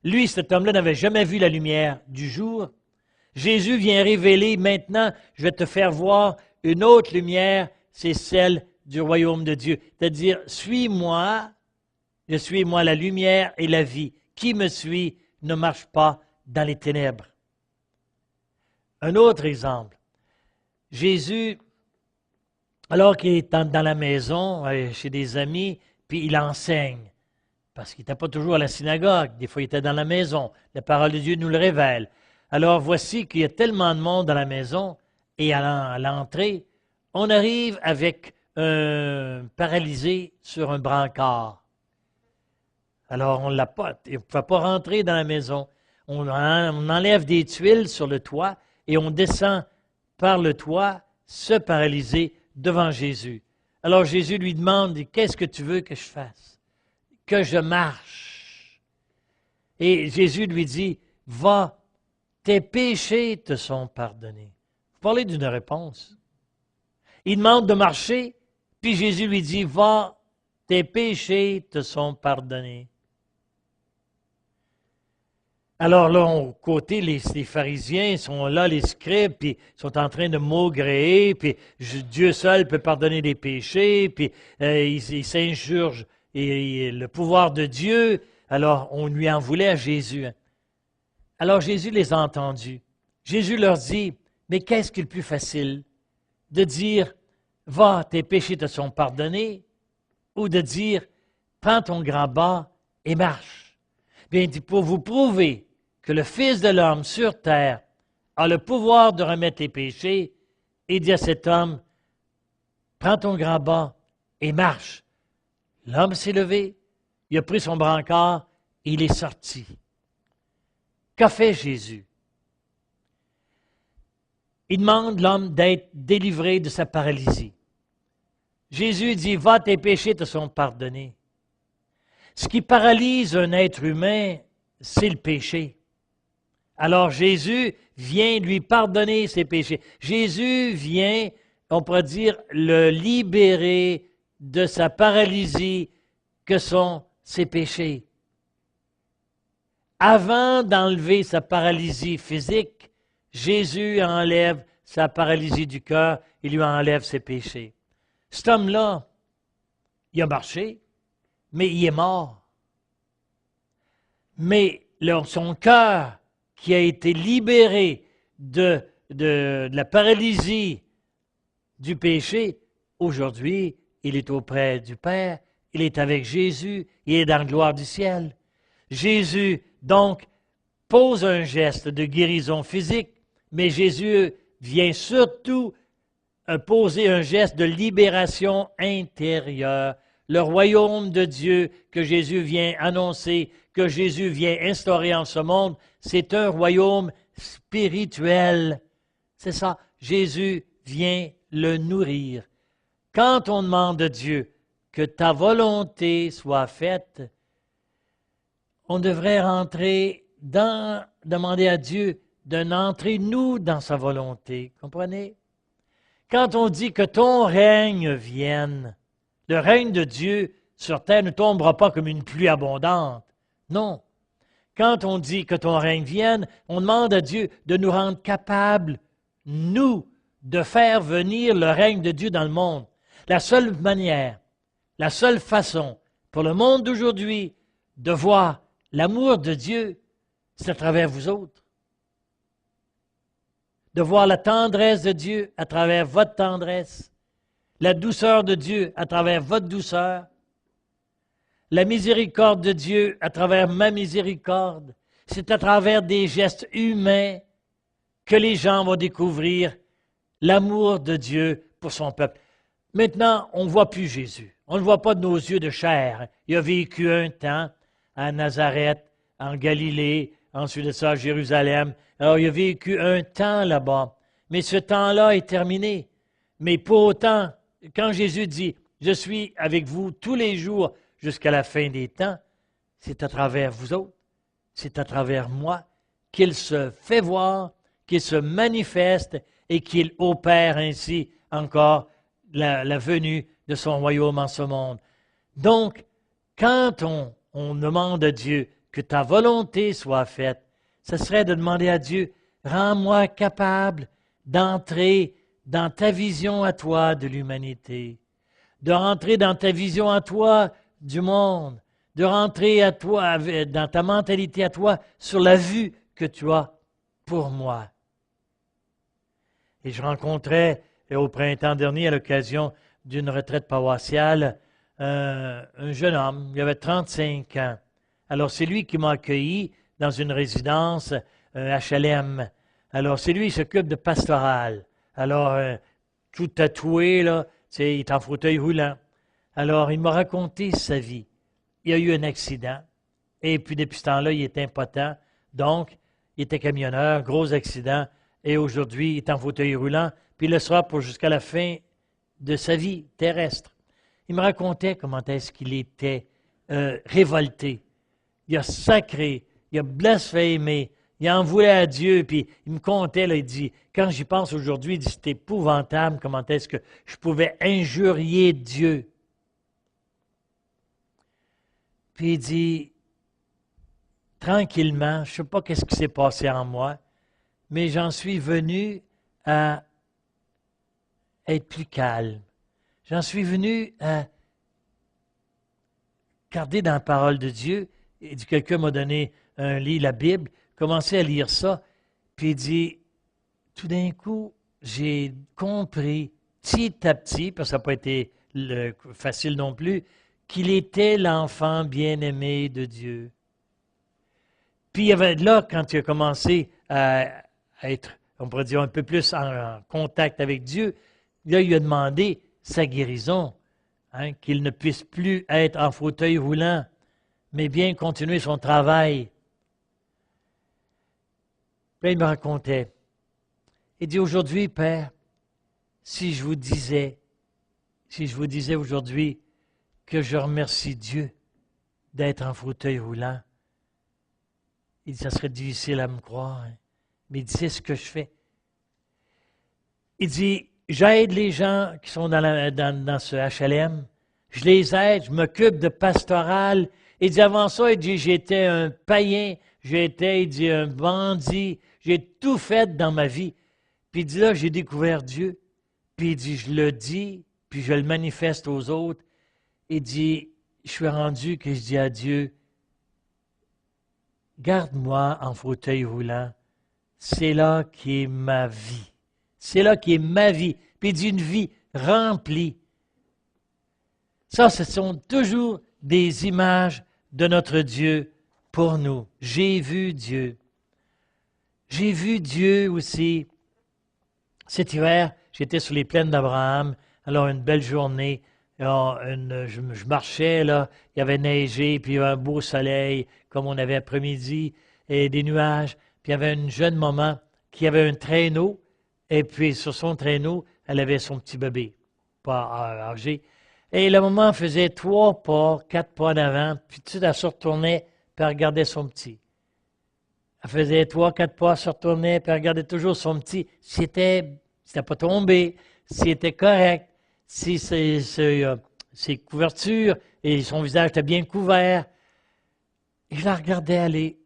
Lui, cet homme-là, n'avait jamais vu la lumière du jour. Jésus vient révéler, maintenant, je vais te faire voir une autre lumière, c'est celle du royaume de Dieu. C'est-à-dire, suis-moi, je suis moi la lumière et la vie. Qui me suit ne marche pas dans les ténèbres. Un autre exemple. Jésus, alors qu'il est dans la maison, chez des amis, puis il enseigne. Parce qu'il n'était pas toujours à la synagogue. Des fois, il était dans la maison. La parole de Dieu nous le révèle. Alors, voici qu'il y a tellement de monde dans la maison, et à l'entrée, on arrive avec un paralysé sur un brancard. Alors, on ne l'a pas. Il ne pouvait pas rentrer dans la maison. On enlève des tuiles sur le toit et on descend par le toit, ce paralysé, devant Jésus. Alors, Jésus lui demande, qu'est-ce que tu veux que je fasse? Que je marche. Et Jésus lui dit, va, tes péchés te sont pardonnés. Vous parlez d'une réponse. Il demande de marcher, puis Jésus lui dit, va, tes péchés te sont pardonnés. Alors là, au côté, les pharisiens sont là, les scribes, puis sont en train de maugréer, puis Dieu seul peut pardonner les péchés, puis ils s'insurgent et le pouvoir de Dieu. Alors, on lui en voulait à Jésus. Alors, Jésus les a entendus. Jésus leur dit, mais qu'est-ce qui est le plus facile? De dire, va, tes péchés te sont pardonnés, ou de dire, prends ton grand bât et marche. Bien, il dit, pour vous prouver que le Fils de l'homme sur terre a le pouvoir de remettre les péchés, il dit à cet homme, prends ton grand bât et marche. L'homme s'est levé, il a pris son brancard et il est sorti. Qu'a fait Jésus? Il demande l'homme d'être délivré de sa paralysie. Jésus dit, va, tes péchés te sont pardonnés. Ce qui paralyse un être humain, c'est le péché. Alors Jésus vient lui pardonner ses péchés. Jésus vient, on pourrait dire, le libérer de sa paralysie que sont ses péchés. Avant d'enlever sa paralysie physique, Jésus enlève sa paralysie du cœur, il lui enlève ses péchés. Cet homme-là, il a marché, mais il est mort. Mais son cœur, qui a été libéré de la paralysie du péché, aujourd'hui, il est auprès du Père, il est avec Jésus, il est dans la gloire du ciel. Jésus, donc, pose un geste de guérison physique, mais Jésus vient surtout poser un geste de libération intérieure. Le royaume de Dieu que Jésus vient annoncer, que Jésus vient instaurer en ce monde, c'est un royaume spirituel. C'est ça, Jésus vient le nourrir. Quand on demande à Dieu que ta volonté soit faite, on devrait demander à Dieu d'entrer, nous, dans sa volonté. Comprenez? Quand on dit que ton règne vienne, le règne de Dieu sur terre ne tombera pas comme une pluie abondante. Non. Quand on dit que ton règne vienne, on demande à Dieu de nous rendre capables, nous, de faire venir le règne de Dieu dans le monde. La seule manière, la seule façon pour le monde d'aujourd'hui de voir l'amour de Dieu, c'est à travers vous autres. De voir la tendresse de Dieu à travers votre tendresse, la douceur de Dieu à travers votre douceur, la miséricorde de Dieu à travers ma miséricorde. C'est à travers des gestes humains que les gens vont découvrir l'amour de Dieu pour son peuple. Maintenant, on ne voit plus Jésus. On ne le voit pas de nos yeux de chair. Il a vécu un temps à Nazareth, en Galilée, ensuite de ça à Jérusalem. Alors, il a vécu un temps là-bas. Mais ce temps-là est terminé. Mais pour autant, quand Jésus dit « Je suis avec vous tous les jours jusqu'à la fin des temps », c'est à travers vous autres, c'est à travers moi qu'il se fait voir, qu'il se manifeste et qu'il opère ainsi encore la venue de son royaume en ce monde. Donc, quand on demande à Dieu que ta volonté soit faite, ce serait de demander à Dieu, rends-moi capable d'entrer dans ta vision à toi de l'humanité, de rentrer dans ta vision à toi du monde, de rentrer à toi dans ta mentalité à toi sur la vue que tu as pour moi. Et je rencontrais au printemps dernier, à l'occasion d'une retraite paroissiale, un jeune homme, il avait 35 ans. Alors, c'est lui qui m'a accueilli dans une résidence, un HLM. Alors, c'est lui qui s'occupe de pastoral. Alors, tout tatoué, là, il est en fauteuil roulant. Alors, il m'a raconté sa vie. Il a eu un accident. Et puis, depuis ce temps-là, il est impotent. Donc, il était camionneur, gros accident. Et aujourd'hui, il est en fauteuil roulant. Puis, il le sera pour jusqu'à la fin de sa vie terrestre. Il me racontait comment est-ce qu'il était révolté. Il a sacré, il a blasphémé, il en voulait à Dieu, puis il me contait, là, il dit, quand j'y pense aujourd'hui, il dit, c'est épouvantable comment est-ce que je pouvais injurier Dieu. Puis il dit, tranquillement, je ne sais pas qu'est-ce qui s'est passé en moi, mais j'en suis venu à être plus calme. J'en suis venu à garder dans la parole de Dieu. Et quelqu'un m'a donné un livre, la Bible, commencé à lire ça, puis il dit, tout d'un coup, j'ai compris, petit à petit, parce que ça n'a pas été facile non plus, qu'il était l'enfant bien-aimé de Dieu. Puis il y avait là, quand il a commencé à être, on pourrait dire, un peu plus en contact avec Dieu, là, il lui a demandé sa guérison, hein, qu'il ne puisse plus être en fauteuil roulant, mais bien continuer son travail. Puis il me racontait, il dit, aujourd'hui, Père, si je vous disais aujourd'hui que je remercie Dieu d'être en fauteuil roulant, il dit, ça serait difficile à me croire, hein. Mais il dit, c'est ce que je fais. Il dit, j'aide les gens qui sont dans ce HLM, je les aide, je m'occupe de pastoral. Il dit, avant ça, il dit, j'étais un païen, j'étais, il dit, un bandit, j'ai tout fait dans ma vie. Puis il dit, là, j'ai découvert Dieu. Puis il dit, je le dis, puis je le manifeste aux autres. Il dit, je suis rendu que je dis à Dieu, garde-moi en fauteuil roulant. C'est là qui est ma vie. C'est là qui est ma vie. Puis il dit, une vie remplie. Ça, ce sont toujours des images de notre Dieu pour nous. J'ai vu Dieu. J'ai vu Dieu aussi. Cet hiver, j'étais sur les plaines d'Abraham. Alors, une belle journée. Alors, je marchais, là. Il y avait neigé, puis il y avait un beau soleil, comme on avait après-midi, et des nuages. Puis il y avait une jeune maman qui avait un traîneau. Et puis, sur son traîneau, elle avait son petit bébé, pas âgé. Et la maman faisait 3 pas, 4 pas en avant, puis tout de suite, elle se retournait, puis elle regardait son petit. Elle faisait 3, 4 pas, elle se retournait, puis elle regardait toujours son petit. Si c'était pas tombé, si était correct, si ses couvertures et son visage était bien couvert. Et je la regardais aller.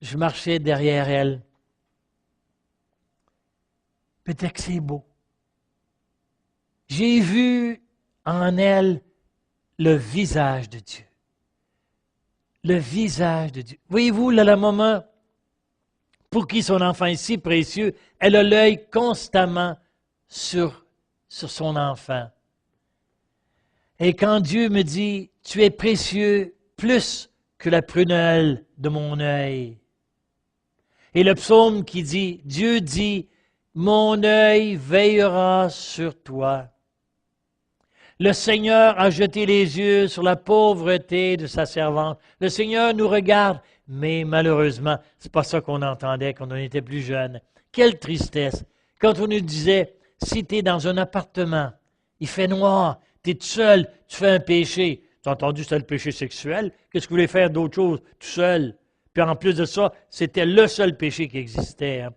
Je marchais derrière elle. Peut-être que c'est beau. J'ai vu en elle le visage de Dieu. Le visage de Dieu. Voyez-vous, là, la maman, pour qui son enfant est si précieux, elle a l'œil constamment sur son enfant. Et quand Dieu me dit, tu es précieux plus que la prunelle de mon œil. Et le psaume qui dit, Dieu dit, mon œil veillera sur toi. Le Seigneur a jeté les yeux sur la pauvreté de sa servante. Le Seigneur nous regarde, mais malheureusement, c'est pas ça qu'on entendait quand on était plus jeune. Quelle tristesse! Quand on nous disait, si tu es dans un appartement, il fait noir, tu es tout seul, tu fais un péché. Tu as entendu, c'était le péché sexuel. Qu'est-ce que vous voulez faire d'autre chose, tout seul? Puis en plus de ça, c'était le seul péché qui existait. Hein.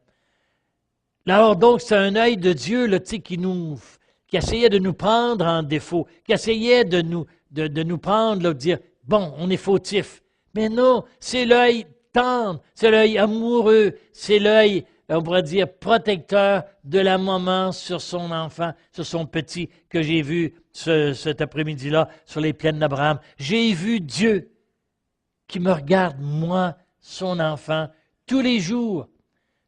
Alors donc, c'est un œil de Dieu là, qui essayait de nous prendre en défaut, qui essayait de nous prendre, là, de dire, bon, on est fautif, Mais non, c'est l'œil tendre, c'est l'œil amoureux, c'est l'œil, on pourrait dire, protecteur de la maman sur son enfant, sur son petit, que j'ai vu cet après-midi-là sur les plaines d'Abraham. J'ai vu Dieu qui me regarde, moi, son enfant, tous les jours.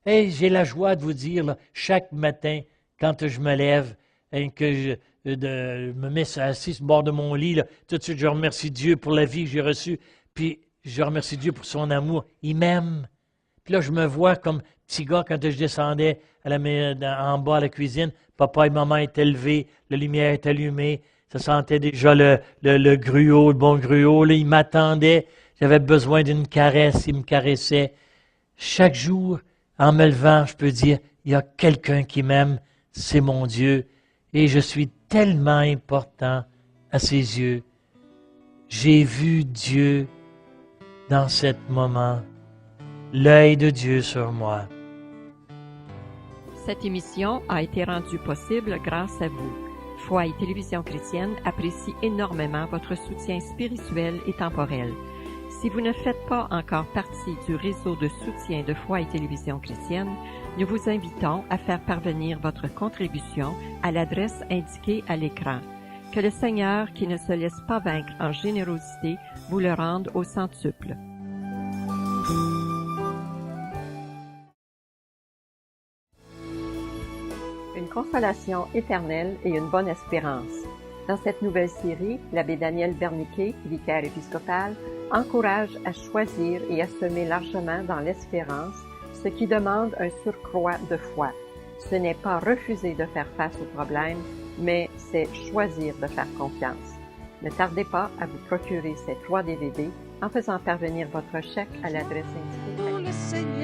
Et j'ai la joie de vous dire, là, chaque matin, quand je me lève et que je me mets assis sur le bord de mon lit, là, tout de suite, je remercie Dieu pour la vie que j'ai reçue, puis je remercie Dieu pour son amour. Il m'aime. Puis là, je me vois comme petit gars quand je descendais en bas à la cuisine. Papa et maman étaient levés, la lumière est allumée, ça sentait déjà le gruau, le bon gruau. Là, ils m'attendaient. J'avais besoin d'une caresse, ils me caressaient. Chaque jour, en me levant, je peux dire, il y a quelqu'un qui m'aime, c'est mon Dieu. Et je suis tellement important à ses yeux. J'ai vu Dieu dans ce moment, l'œil de Dieu sur moi. Cette émission a été rendue possible grâce à vous. Foi et Télévision chrétienne apprécie énormément votre soutien spirituel et temporel. Si vous ne faites pas encore partie du réseau de soutien de Foi et Télévision chrétienne, nous vous invitons à faire parvenir votre contribution à l'adresse indiquée à l'écran. Que le Seigneur, qui ne se laisse pas vaincre en générosité, vous le rende au centuple. Une consolation éternelle et une bonne espérance. Dans cette nouvelle série, l'abbé Daniel Berniquet, vicaire épiscopal, encourage à choisir et à semer largement dans l'espérance, ce qui demande un surcroît de foi. Ce n'est pas refuser de faire face aux problèmes, mais c'est choisir de faire confiance. Ne tardez pas à vous procurer ces 3 DVD en faisant parvenir votre chèque à l'adresse indiquée.